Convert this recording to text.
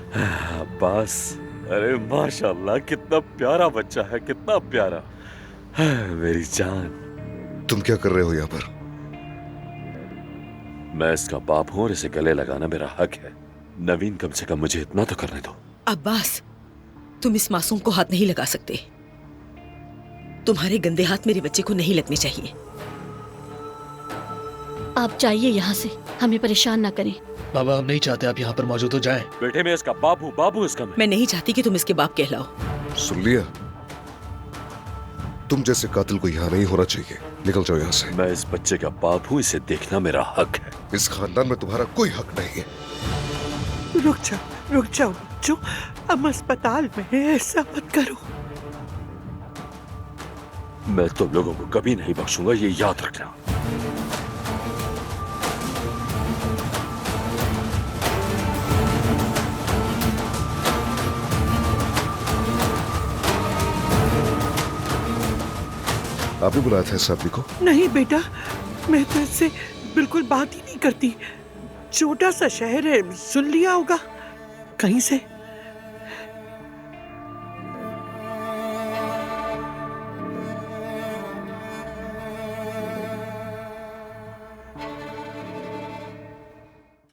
अब्बास, अरे माशाल्लाह, कितना प्यारा बच्चा है, कितना प्यारा। मेरी जान। तुम क्या कर रहे हो यहाँ पर? मैं इसका बाप हूं और इसे गले लगाना मेरा हक है। नवीन, कम से कम मुझे इतना तो करने दो। अब्बास, तुम इस मासूम को हाथ नहीं लगा सकते। तुम्हारे गंदे हाथ मेरे बच्चे को नहीं लगने चाहिए। आप जाइए यहाँ से, हमें परेशान ना करें। बाबा, हम नहीं चाहते आप यहाँ पर मौजूद हो जाएं। बेटे, मैं इसका बाप हूँ, बाप हूँ इसका मैं नहीं चाहती कि तुम इसके बाप कहलाओ। सुन लिया? तुम जैसे कातिल को यहाँ नहीं होना चाहिए। निकल जाओ यहाँ से। मैं इस बच्चे का बाप हूँ, इसे देखना मेरा हक है। इस खानदान में तुम्हारा कोई हक नहीं है। रुक जाओ बच्चों, हम अस्पताल में हैं, ऐसा मत करो। मैं तुम लोगों को कभी नहीं बख्शूंगा, ये याद रखना। आपने बुलाया था इस आदमी को? नहीं बेटा, मैं तो इससे बिल्कुल बात ही नहीं करती। छोटा सा शहर है, सुन लिया होगा कहीं से।